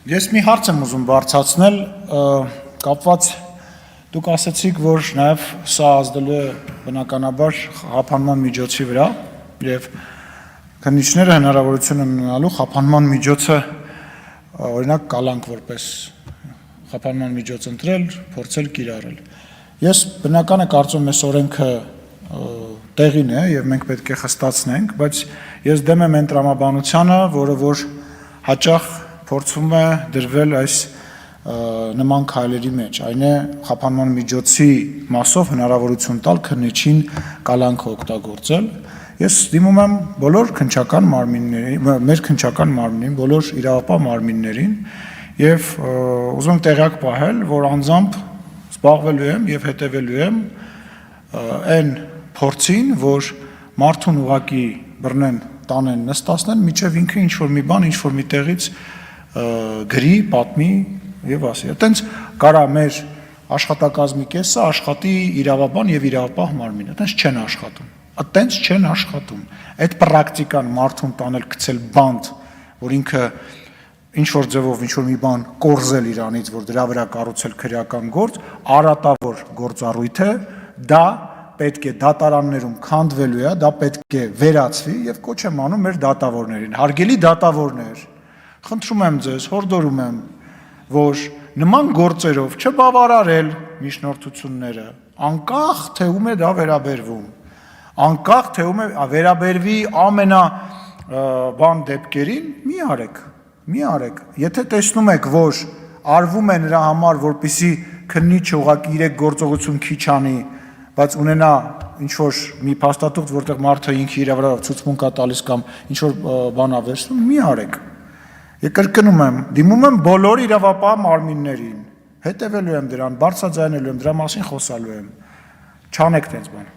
Ես մի հարց եմ ուզում բարձրացնել, կապված դուք ասացիք, որ նաև սա ազդելու է բնականաբար խափանման միջոցի վրա եւ քննիչները հնարավորություն են ունենալու խափանման միջոցը օրինակ կալանք որպես խափանման միջոց ընտրել, փորձել կիրառել։ Ես բնական է կարծում եմ այս օրենքը տեղին է եւ մենք պետք է խստացնենք, բայց ես դեմ եմ այն տրամաբանությանը, որը որ հաճախ փորձում է դրվել այս նման քայլերի մեջ, այն է խափանման միջոցի մասով հնարավորություն տալ քննիչին կալանքը օգտագործել։ Ես դիմում եմ բոլոր քննչական մարմիններին, մեր քննչական մարմնին, բոլոր իրավապահ մարմիններին եւ ուզում եմ տեղյակ պահել, որ անձամբ զբաղվելու եմ եւ հետեւելու եմ այն փորձին, որ մարդուն ուղակի բռնեն, տանեն, նստացնեն, միջև ինքը ինչ որ մի բան, ինչ որ մի տեղից գրի, պատմի եւ ասի։ Այտենց կարա մեր աշխատակազմի կեսը աշխատի իրավաբան եւ իրավապահ մարմինը, այտենց չեն աշխատում։ Այտենց չեն աշխատում։ Այդ պրակտիկան մարդուն տանել գցել բանտ, որ ինքը ինչ որ ձևով ինչ որ մի բան կորզել իրանից, որ դրա վրա կառուցել քրեական գործ, արատավոր գործառույթ է, դա պետք է դատարաններում քանդվելու է, դա պետք է վերացվի եւ կոչ եմ անում մեր դատավորներին։ Հարգելի դատավորներ, խնդրում եմ ձեզ, հորդորում եմ, որ նման գործերով չբավարարել միջնորդությունները, անկախ թե ում է դա վերաբերվում, անկախ թե ում է վերաբերվի ամենա բան դեպքերին, մի արեք։ Եթե տեսնում եք, որ արվում է նրա համար, որպեսզի քննիչը ուղղակի իր գործողություն քիչ անի, բայց ունենա ինչ որ մի փաստաթուղթ, որտեղ մարդը ինքը իր վրա ցուցմունք է տալիս կամ ինչ որ բան է վերցնում, մի արեք։ Եկ կրկնում եմ, դիմում եմ բոլոր իրավապահ մարմիններին, հետևելու եմ դրան, բարձրաձայնելու եմ, դրա մասին խոսալու եմ, չանեք տենց բան։